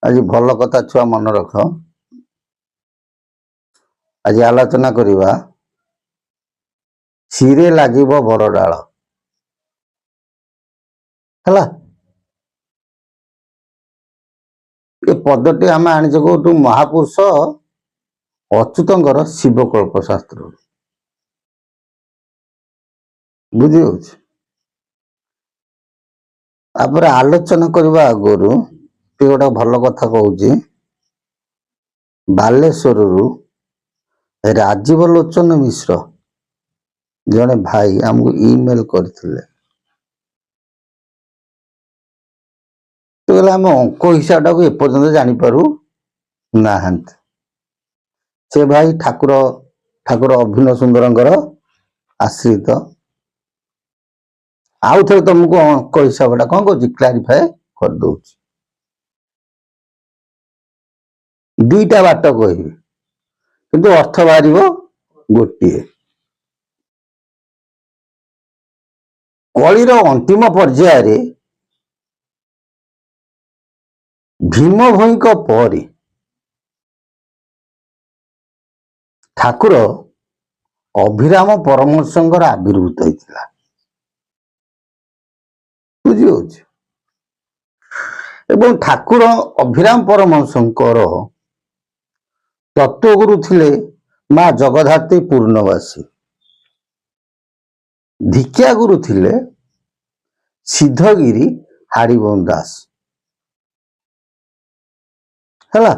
आज भल कथा छुआ मन रख। आज आलोचना करिबा सिरे लागिबो बड़ डाल हला। ये पदटी आम आनी कौटू महापुरुष अच्युतंकर शिवकल्प शास्त्र बुझी होपर आलोचना करने आगु गोटे भल कथा कहूँ। बालेश्वर राजीव लोचन मिश्र जड़े भाई आमको ईमेल करथिले। तो आम अंक हिसाब टाक एपर्तंत जानीपारू ना से भाई ठाकुर ठाकुर अभिनव सुंदर आश्रित आउ थे तुमको अंक हिसाब टा कौन कह क्लारिफाए कर दो। दुईटा बाट कह किंतु अर्थ बाहर गोटे कलिर अंतिम पर्यायर भीम भई पर ठाकुर अभिराम परमहंसर आविर्भूत होता बुझी। एवं ठाकुर अभिराम परमहंसर तत्वगुरु थिले माँ जगधात्री पूर्णवासी। दीक्षा गुरु थिले सिद्धगिरी हाड़ीबोन दास है।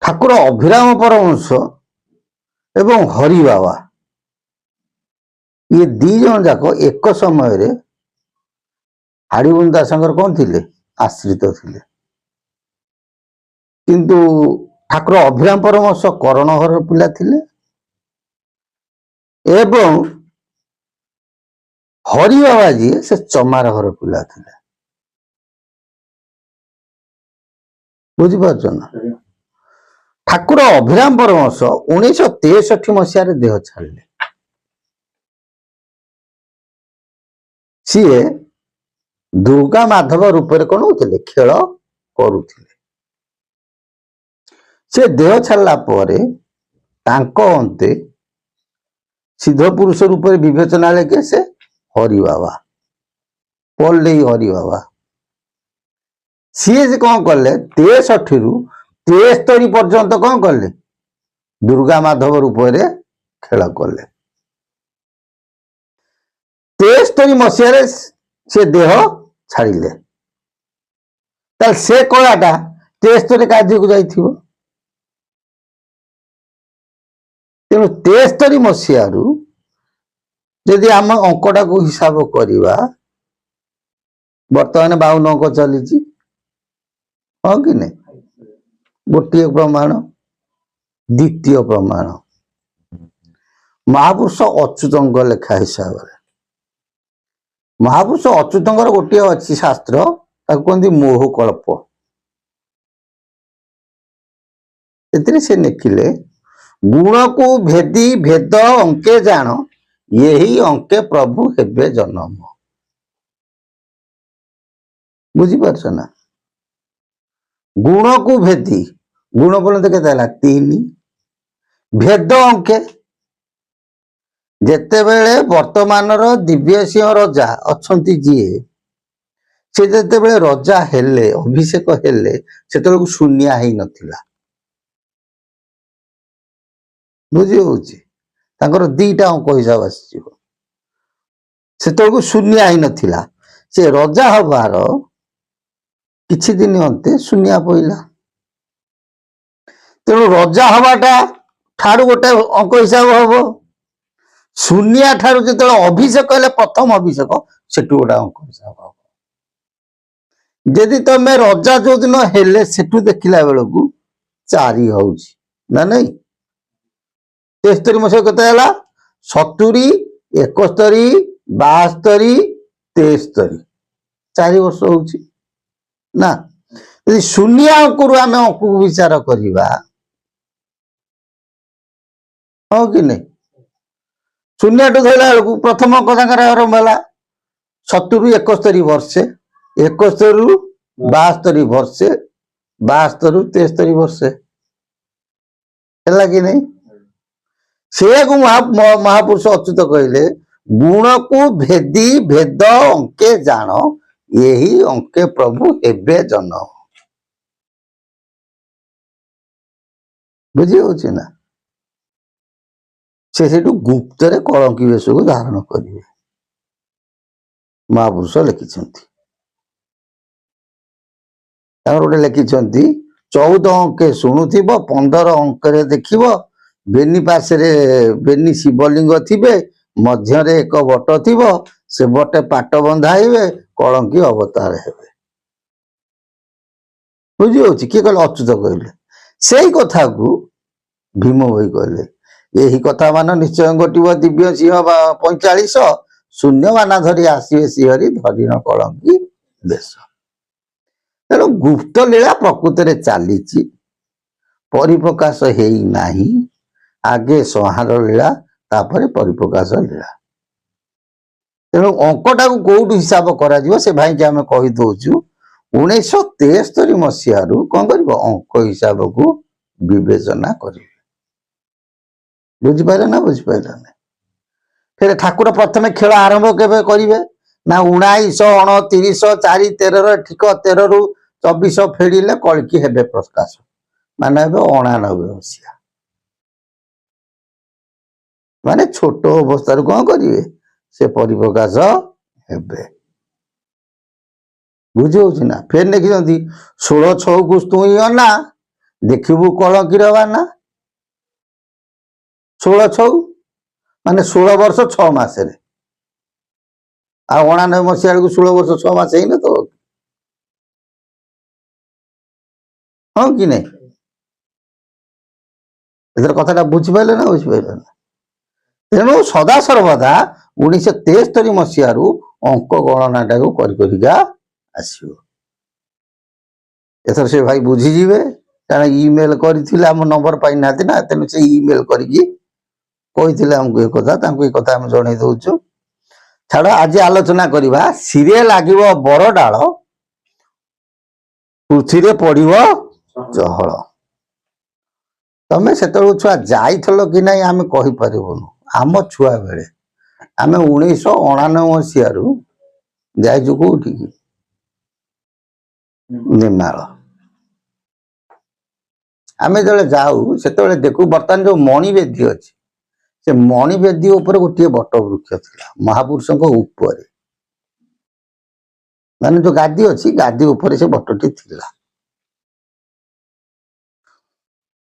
ठाकुर अभिराम परमहंस एवं हरि बाबा ये दी जन जाक एक समय हाड़ीबोन दास कौन थिले आश्रित थिले। किंतु ठाकुर अभिराम परमहंस करण घर पिला थिले एवं हरि बाबा जी से चमार घर पिला थिले। बुझीपार ना। ठाकुर अभिराम परमहंस 1963 मसीह देह छाड़े। सी दुर्गा माधव रूप में कौन होते खेल करुले। से देह छाड़ा पर अंते सिद्ध पुरुष रूप में विवेचना लेके से हरि बाबा पल हरि बाबा सी से कौन कले 63 रु 73 पर्यंत कौन कले दुर्गा माधव रूप में खेल कले। 73 मसीह से देह छाड़िले से कलाटा 73 कार्य को जाइथिबो। तेणु 73 मसीह जदि आम अंकटा को हिसाब करवा बर्तमान 52 अंक चली हाँ कि नहीं। गोटे प्रमाण द्वितीय प्रमाण महापुरुष अच्युतंक लेखा हिसाब से महापुरुष अच्युतंकर गोटे अच्छी शास्त्र कहते मोह कल्प से लिखिले गुण को भेदी भेद अंके जान यही अंके प्रभु हेबे जन्म। बुझीपार ना। गुण को भेदी गुण बोलते के 3 भेद अंके जेतेबेले वर्तमान दिव्य सिंह रजा अच्छी जी से जेतेबेले रजा हेले अभिषेक हेले से शून्या ही नथिला। बुझी होकर 2टा अंक हिसाब से शून्या ही नथिला। से रजा हबार किछि दिन अंते शून्या पइला। तेणु रजा हवाटा ठारू गोटे अंक हिसाब हम शून्या ठारू जो अभिषेक हेले प्रथम अभिषेक से गोटे अंक हिसाब हम। जदि तमें रजा जो दिन हेले सेठू देखला बेलू 4 होउछि ना नहीं। 73 मसीह केते 70 71 72 73 4 वर्ष होउछि ना। यदि शून्य अंक आम अंक को विचार करवा हाँ कि नहीं। शून्य धरला बेलू प्रथम अंक आरंभ है 70 71 वर्षे 71 रु 72 ବର୍ଷେ 72 73 ବର୍ଷେ ହେଲା କି ନାହିଁ ସେଇଆକୁ ମହାପୁରୁଷ ଅଚ୍ୟୁତ କହିଲେ ଗୁଣକୁ ଭେଦି ଭେଦ ଅଙ୍କେ ଜାଣ ଏହି ଅଙ୍କେ ପ୍ରଭୁ ହେବେ ଜନ ବୁଝି ହଉଛି ନା ସେ ସେଠୁ ଗୁପ୍ତରେ କଳଙ୍କି ବେଶକୁ ଧାରଣ କରିବେ ମହାପୁରୁଷ ଲେଖିଛନ୍ତି ତାଙ୍କର ଗୋଟେ ଲେଖିଛନ୍ତି 14 ଅଙ୍କେ ଶୁଣୁଥିବ 15 ଅଙ୍କରେ ଦେଖିବ ବେନି ପାଶରେ ବେନି ଶିବଲିଙ୍ଗ ଥିବେ ମଧ୍ୟରେ ଏକ ବଟ ଥିବ ସେ ବଟେ ପାଟ ବନ୍ଧାଇବେ କଳଙ୍କି ଅବତାର ହେବେ ବୁଝି ହଉଛି କିଏ କହିଲେ ଅଚ୍ୟୁତ କହିଲେ ସେଇ କଥାକୁ ଭୀମ ଭାଇ କହିଲେ ଏହି କଥା ମାନ ନିଶ୍ଚୟ ଘଟିବ ଦିବ୍ୟ ସିଂହ 45 ଶୂନ୍ୟବାନା ଧରି ଆସିବେ ସିଂହରି ଧରିଣ କଳଙ୍କି ଦେଶ ତେଣୁ ଗୁପ୍ତ ଲୀଳା ପ୍ରକୃତରେ ଚାଲିଛି ପରିପ୍ରକାଶ ହେଇ ନାହିଁ ଆଗେ ସଂହାର ଲୀଳା ତାପରେ ପରିପ୍ରକାଶ ଲୀଳା ତେଣୁ ଅଙ୍କଟାକୁ କୋଉଠୁ ହିସାବ କରାଯିବ ସେ ଭାଇକି ଆମେ କହିଦଉଛୁ 1973 ମସିହାରୁ କଣ କରିବ ଅଙ୍କ ହିସାବକୁ ବିବେଚନା କରିବେ ବୁଝିପାରିଲେ ନା ବୁଝିପାରିଲେ ନା ଫେରେ ଠାକୁର ପ୍ରଥମେ ଖେଳ ଆରମ୍ଭ କେବେ କରିବେ ନା 1929 4 13 ଠିକ 13 ରୁ 24 ଫେରିଲେ କଳକି ହେବେ ପ୍ରକାଶ ମାନେ ଏବେ 89 ମସିହା ମାନେ ଛୋଟ ଅବସ୍ଥାରୁ କଣ କରିବେ ସେ ପରିପ୍ରକାଶ ହେବେ ବୁଝି ହଉଛି ନା ଫେର ଲେଖିଛନ୍ତି 16/6 ତୁଇ ଅନା ଦେଖିବୁ କଳଙ୍କିର ବାନା 16/6 ମାନେ 16 ବର୍ଷ 6 ମାସରେ ଆଉ 89 ମସିହା ବେଳକୁ 16 ବର୍ଷ 6 ମାସ ହେଇନ ତ ହଁ କି ନାଇଁ ଏଥର କଥାଟା ବୁଝିପାରିଲେ ନା ବୁଝିପାରିଲେ ନା ତେଣୁ ସଦା ସର୍ବଦା 1973 ମସିହାରୁ ଅଙ୍କ ଗଣନାଟାକୁ କରିକା ଆସିବ ଏଥର ସେ ଭାଇ ବୁଝିଯିବେ କାରଣ ଇମେଲ କରିଥିଲେ ଆମ ନମ୍ବର ପାଇନାହାନ୍ତି ନା ତେଣୁ ସେ ଇମେଲ କରିକି କହିଥିଲେ ଆମକୁ ଏ କଥା ତାଙ୍କୁ ଏ କଥା ଆମେ ଜଣେଇ ଦଉଛୁ ଛାଡ ଆଜି ଆଲୋଚନା କରିବା ସିରେ ଲାଗିବ ବର ଡାଳ ପୃଥିବୀରେ ପଡିବ ଚହଳ ତମେ ସେତେବେଳକୁ ଛୁଆ ଯାଇଥିଲ କି ନାଇଁ ଆମେ କହିପାରିବୁନୁ ଆମ ଛୁଆ ବେଳେ ଆମେ 1999 ମସିହାରୁ ଯାଇଛୁ କୋଉଠିକି ନେମାଳ ଆମେ ଯେତେବେଳେ ଯାଉ ସେତେବେଳେ ଦେଖୁ ବର୍ତ୍ତମାନ ଯୋଉ ମଣିବେଦୀ ଅଛି ସେ ମଣିବେଦୀ ଉପରେ ଗୋଟିଏ ବଟ ବୃକ୍ଷ ଥିଲା ମହାପୁରୁଷଙ୍କ ଉପରେ ମାନେ ଯୋଉ ଗାଦି ଅଛି ଗାଦି ଉପରେ ସେ ବଟଟି ଥିଲା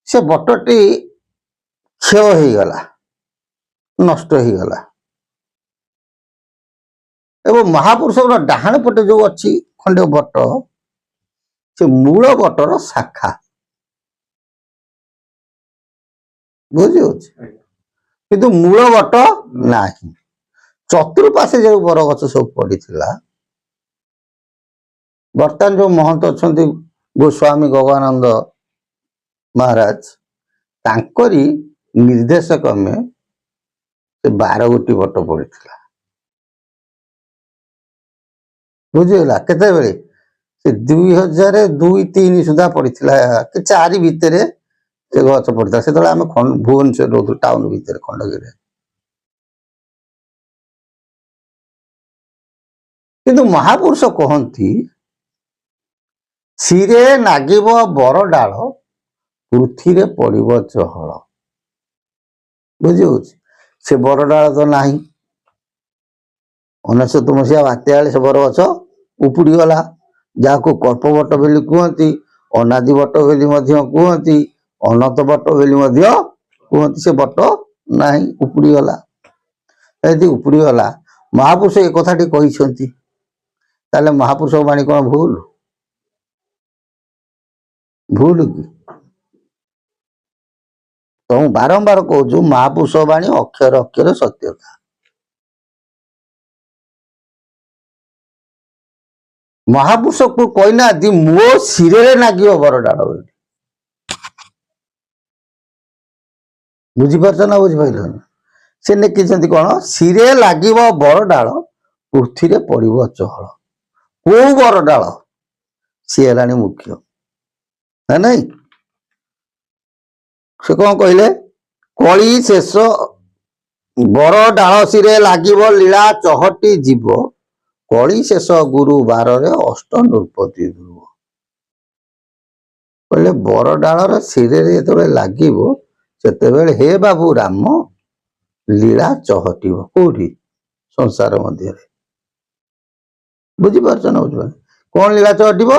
ସେ ବଟଟି କ୍ଷୟ ହେଇଗଲା ନଷ୍ଟ ହେଇଗଲା ଏବଂ ମହାପୁରୁଷଙ୍କର ଡାହାଣ ପଟେ ଯୋଉ ଅଛି ଖଣ୍ଡେ ବଟ ସେ ମୂଳ ବଟର ଶାଖା ବୁଝିହଉଛି କିନ୍ତୁ ମୂଳ ବଟ ନାହିଁ ଚତୁର୍ପାଶେ ଯୋଉ ବରଗଛ ସବୁ ପଡିଥିଲା ବର୍ତ୍ତମାନ ଯୋଉ ମହନ୍ତ ଅଛନ୍ତି ଗୋସ୍ୱାମୀ ଗଗନାନନ୍ଦ ମହାରାଜ ତାଙ୍କରି ନିର୍ଦ୍ଦେଶ କ୍ରମେ ସେ 12 ଗୋଟି ବଟ ପଡିଥିଲା ବୁଝିଗଲା କେତେବେଳେ ସେ 2002-3 ସୁଦ୍ଧା ପଡିଥିଲା କି 4 ଭିତରେ ସେ ଗଛ ପଡିଥିଲା ସେତେବେଳେ ଆମେ ଭୁବନେଶ୍ୱର ରହୁଥିଲୁ ଟାଉନ ଭିତରେ ଖଣ୍ଡଗିରିରେ କିନ୍ତୁ ମହାପୁରୁଷ କହନ୍ତି ସିରେ ନାଗିବ ବର ଡାଳ ପୃଥିବୀରେ ପଡିବ ଚହଳ ବୁଝିହଉଛି ସେ ବର ଡାଳ ତ ନାହିଁ 19 ମସିହା ବାତ୍ୟା ବେଳେ ସେ ବରଗଛ ଉପୁଡିଗଲା ଯାହାକୁ କଳ୍ପବଟ ବୋଲି କୁହନ୍ତି ଅନାଦି ବଟ ବୋଲି ମଧ୍ୟ କୁହନ୍ତି ଅନନ୍ତ ବଟ ବୋଲି ମଧ୍ୟ କୁହନ୍ତି ସେ ବଟ ନାହିଁ ଉପୁଡିଗଲା ଯଦି ଉପୁଡିଗଲା ମହାପୁରୁଷ ଏ କଥାଟି କହିଛନ୍ତି ତାହେଲେ ମହାପୁରୁଷ ବାଣୀ କଣ ଭୁଲ କି ତ ମୁଁ ବାରମ୍ବାର କହୁଛୁ ମହାପୁରୁଷ ବାଣୀ ଅକ୍ଷର ଅକ୍ଷର ସତ୍ୟତା ମହାପୁରୁଷକୁ କହିନାହାନ୍ତି ମୋ ଶିରରେ ନାଗିବ ବରଡାଳ ବୋଲି ବୁଝିପାରୁଛ ନା ବୁଝିପାରିଲ ସେ ଲେଖିଛନ୍ତି କଣ ଶିରେ ଲାଗିବ ବରଡାଳ ପୃଥିବୀରେ ପଡିବ ଚହଳ କୋଉ ବରଡାଳ ସିଏ ହେଲାଣି ମୁଖ୍ୟ ନା ନାଇଁ। ସେ କଣ କହିଲେ, କଳି ଶେଷ ବର ଡାଳ ଶିରେ ଲାଗିବ ଲୀଳା ଚହଟି ଯିବ, କଳି ଶେଷ ଗୁରୁବାରରେ ଅଷ୍ଟ ନୃପତି ଧ୍ରୁବ। କହିଲେ ବର ଡାଳର ଶିରରେ ଯେତେବେଳେ ଲାଗିବ ସେତେବେଳେ ହେ ବାବୁ ରାମ ଲୀଳା ଚହଟିବ। କୋଉଠି? ସଂସାର ମଧ୍ୟରେ। ବୁଝିପାରୁଛ ନା ବୁଝିପାରୁଛ? କଣ ଲୀଳା ଚହଟିବ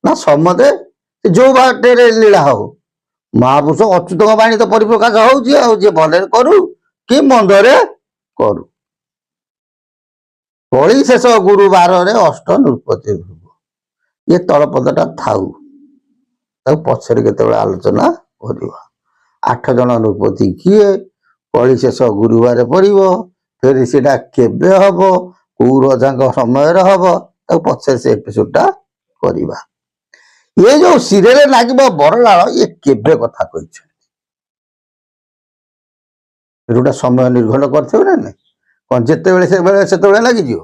ନା ସମସ୍ତେ ଯୋଉ ବାଟରେ ଲୀଳା ହଉ, ମହାପୁରୁଷ ଅଚ୍ୟୁତଙ୍କ ବାଣୀ ତ ପରିପ୍ରକାଶ ହଉଛି ଆଉ, ଯିଏ ଭଲରେ କରୁ କି ମନ୍ଦରେ କରୁ। କଳି ଶେଷ ଗୁରୁବାରରେ ଅଷ୍ଟ ନୃପତି ଧ୍ରୁବ। ଇଏ ତଳପଦଟା ଥାଉ, ତାକୁ ପଛରେ କେତେବେଳେ ଆଲୋଚନା କରିବା। 8 ଜଣ ନୃପତି କିଏ, କଳି ଶେଷ ଗୁରୁବାର ପଡିବ, ଫେର ସେଟା କେବେ ହବ, କୋଉ ରଜାଙ୍କ ସମୟରେ ହବ, ତାକୁ ପଛରେ ସେ ଏପିସୋଡଟା କରିବା। ଏ ଯୋଉ ଶିରରେ ଲାଗିବ ବରଡାଳ, ଇଏ କେବେ କଥା କହିଛନ୍ତି? ଗୋଟେ ସମୟ ନିର୍ଘଣ୍ଟ କରିଥିବେ ନା ନାଇଁ? କଣ ଯେତେବେଳେ ସେତେବେଳେ ଲାଗିଯିବ?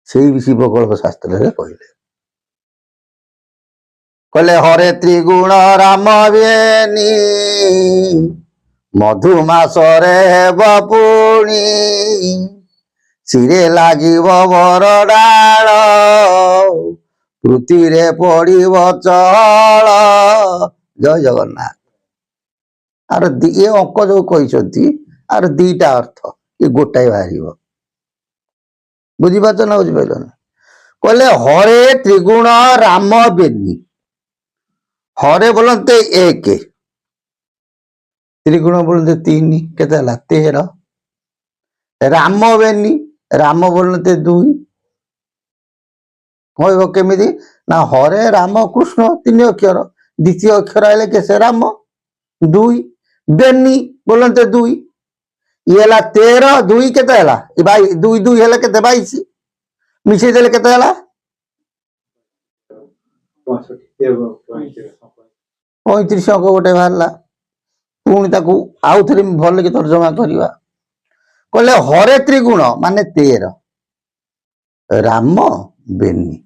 ସେଇ ଶିବକଳ୍ପ ଶାସ୍ତ୍ରରେ କହିଲେ। କହିଲେ ହରେ ତ୍ରିଗୁଣ ରାମ ବେନି, ମଧୁମାସରେ ହେବ ପୁଣି, ଶିରେ ଲାଗିବ ବରଡାଳ, ପୃଥିରେ ପଡିବ ଚଳ। ଜୟ ଜଗନ୍ନାଥ। ଆର ଏ ଅଙ୍କ ଯୋଉ କହିଛନ୍ତି, ଆର ଦିଟା ଅର୍ଥ, ଏ ଗୋଟାଏ ବାହାରିବ। ବୁଝିପାରୁଛ ନା ବୁଝିପାରିଲ ନା? କହିଲେ ହରେ ତ୍ରିଗୁଣ ରାମ ବେନି, ହରେ ବୋଲନ୍ତେ 1, ତ୍ରିଗୁଣ ବୋଲନ୍ତେ 3, କେତେ ହେଲା 13। ରାମ ବେନି, ରାମ ବୋଲନ୍ତେ 2। କହିବ କେମିତି ନା ହରେ ରାମ କୃଷ୍ଣ 3 ଅକ୍ଷର, ଦ୍ୱିତୀୟ ଅକ୍ଷର ହେଲେ କେ ସେ ରାମ 2, ବେନି ବୋଲନ୍ତେ 2, ଇଏ ହେଲା 13, 2 କେତେ ହେଲା 2 2 ହେଲେ କେତେ 22, ମିଶେଇ ଦେଲେ କେତେ ହେଲା 35 ଅଙ୍କ ଗୋଟେ ବାହାରିଲା। ପୁଣି ତାକୁ ଆଉ ଥରେ ଭଲକି ତର୍ଜମା କରିବା। କହିଲେ ହରେ ତ୍ରିଗୁଣ ମାନେ 13, ରାମ ବେନି,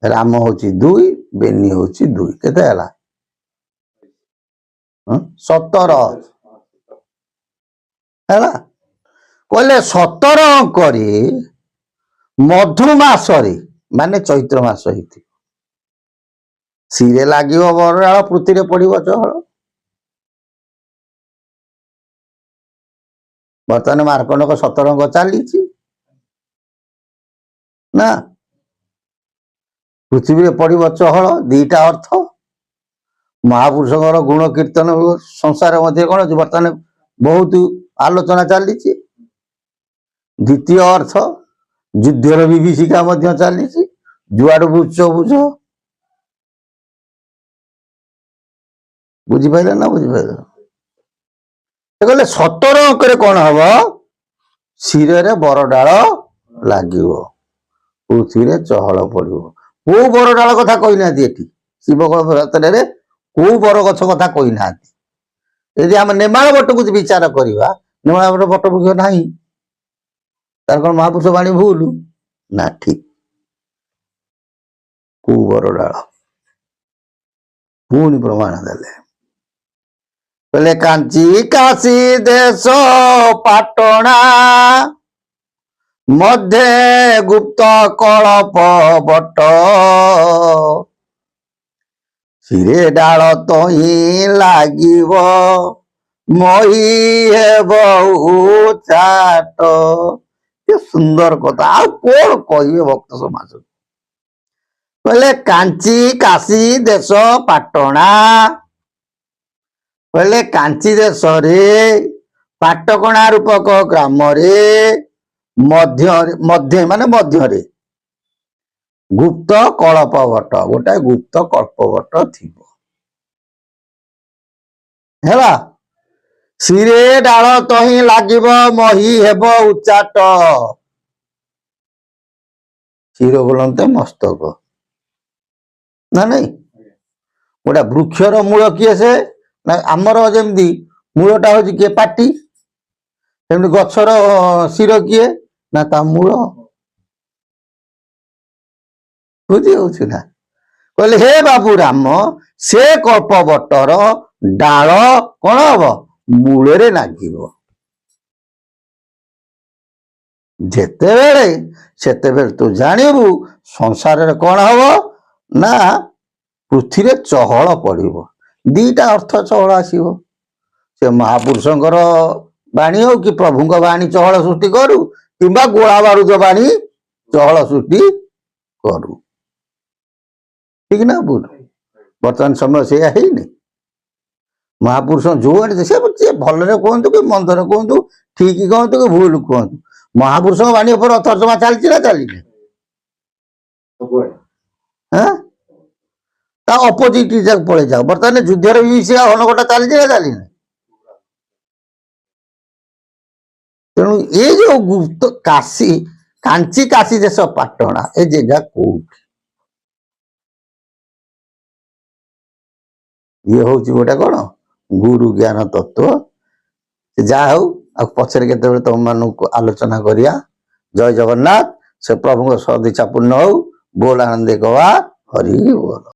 ରାମ ହଉଛି 2, ବେନି ହଉଛି 2, କେତେ ହେଲା 17 ହେଲା। କହିଲେ 17 ଅଙ୍କରେ ମଧୁମାସରେ ମାନେ ଚୈତ୍ର ମାସ ହେଇଥିବ, ଶିରେ ଲାଗିବ ବରଡାଳ, ପୃଥିରେ ପଡିବ ଚହଳ। ବର୍ତ୍ତମାନ ମାର୍କଣ୍ଡକ 17 ଅଙ୍କ ଚାଲିଛି ନା, ପୃଥିବୀରେ ପଡିବ ଚହଳ, ଦିଟା ଅର୍ଥ। ମହାପୁରୁଷଙ୍କର ଗୁଣ କୀର୍ତ୍ତନ ସଂସାର ମଧ୍ୟ କଣ ଅଛି, ବର୍ତ୍ତମାନ ବହୁତ ଆଲୋଚନା ଚାଲିଛି। ଦ୍ୱିତୀୟ ଅର୍ଥ, ଯୁଦ୍ଧର ବିଭୀଷିକା ମଧ୍ୟ ଚାଲିଛି। ଯୁଆଡୁ ବୁଝ ବୁଝ। ବୁଝିପାରିଲେ ନା ବୁଝିପାରିଲ? କହିଲେ 17 ଅଙ୍କରେ କଣ ହବ, ଶିରରେ ବରଡାଳ ଲାଗିବ, ପୃଥିବୀରେ ଚହଳ ପଡିବ। କୋଉ ବରଡାଳ କଥା କହିନାହାନ୍ତି ଏଠି ଶିବକଳ୍ପ ଶାସ୍ତ୍ରରେ, କୋଉ ବରଗଛ କଥା କହିନାହାନ୍ତି। ଯଦି ଆମେ ନେମାଳ ବଟକୁ ବିଚାର କରିବା, ନେମାଳ ବଟ ବୃକ୍ଷ ନାହିଁ, ତାର କଣ ମହାପୁରୁଷ ବାଣୀ ଭୁଲ ନା ଠିକ? କୋଉ ବରଡାଳ? ପୁଣି ପ୍ରମାଣ ଦେଲେ। କହିଲେ କାଞ୍ଚି କାଶୀ ଦେଶ ପାଟଣା, ମଧ୍ୟେ ଗୁପ୍ତ କଳପ ବଟ, ଶିରେ ଡାଳ ତହିଁ ଲାଗିବ, ମହି ହେବ ଉଚାଟ। କି ସୁନ୍ଦର କଥା, ଆଉ କଣ କହିବେ ଭକ୍ତ ସମାଜ? କହିଲେ କାଞ୍ଚି କାଶୀ ଦେଶ ପାଟଣା, କହିଲେ କାଞ୍ଚି ଦେଶରେ ପାଟକଣା ରୂପକ ଗ୍ରାମରେ, ମଧ୍ୟରେ ମାନେ ମଧ୍ୟରେ ଗୁପ୍ତ କଳପ ବଟ, ଗୋଟାଏ ଗୁପ୍ତ କଳ୍ପ ବଟ ଥିବ ହେଲା। ଶିରେ ଡାଳ ତହିଁ ଲାଗିବ, ମହି ହେବ ଉଚାଟ। ଶିର ବୋଲନ୍ତେ ମସ୍ତକ ନା ନାଇଁ? ଗୋଟେ ବୃକ୍ଷର ମୂଳ କିଏ ସେ ନା, ଆମର ଯେମିତି ମୂଳଟା ହଉଛି କିଏ ପାଟି, ସେମିତି ଗଛର ଶିର କିଏ ନା ତା ମୂଳ। ବୁଝି ହଉଛି ନା? କହିଲେ ହେ ବାବୁ ରାମ, ସେ କଳ୍ପବଟର ଡାଳ କଣ ହବ? ମୂଳରେ ଲାଗିବ। ଯେତେବେଳେ ସେତେବେଳେ ତୁ ଜାଣିବୁ ସଂସାରରେ କଣ ହବ ନା ପୃଥିବୀରେ ଚହଳ ପଡିବ। ଦିଟା ଅର୍ଥ ଚହଳ ଆସିବ। ସେ ମହାପୁରୁଷଙ୍କର ବାଣୀ ହଉ କି ପ୍ରଭୁଙ୍କ ବାଣୀ ଚହଳ ସୃଷ୍ଟି କରୁ, କିମ୍ବା ଗୋଳା ବାରୁଦ ବାଣୀ ଚହଳ ସୃଷ୍ଟି କରୁ। ଠିକ ନା ଭୁଲ? ବର୍ତ୍ତମାନ ସମୟ ସେଇଆ ହେଇନି। ମହାପୁରୁଷ ଯୋଉଆଡେ ସେ ଭଲରେ କୁହନ୍ତୁ କି ମନ୍ଦରେ କୁହନ୍ତୁ, ଠିକ କୁହନ୍ତୁ କି ଭୁଲ କୁହନ୍ତୁ, ମହାପୁରୁଷଙ୍କ ବାଣୀ ଉପରେ ତର୍ଜମା ଚାଲିଛି ନା ଚାଲିନି? ତା ଅପୋଜିଟ ପଳେଇ ଯାଉ। ବର୍ତ୍ତମାନ ଯୁଦ୍ଧରେ ବି ସେ ହନଗଟା ଚାଲିଛି ନା ଚାଲିନି? ତେଣୁ ଏ ଯୋଉ ଗୁପ୍ତ କାଶୀ, କାଞ୍ଚି କାଶୀ ଦେଶ ପାଟଣା, ଏ ଜାଗା କୋଉଠି? ଇଏ ହଉଛି ଗୋଟେ କଣ ଗୁରୁ ଜ୍ଞାନ ତତ୍ତ୍ୱ। ଯାହା ହଉ, ଆଉ ପଛରେ କେତେବେଳେ ତମ ମାନଙ୍କୁ ଆଲୋଚନା କରିବା। ଜୟ ଜଗନ୍ନାଥ। ସେ ପ୍ରଭୁଙ୍କ ସଦିଚ୍ଛା ପୂର୍ଣ୍ଣ ହଉ। ବୋଲ ଆନନ୍ଦେ ଗବା ହରି ବୋଲ।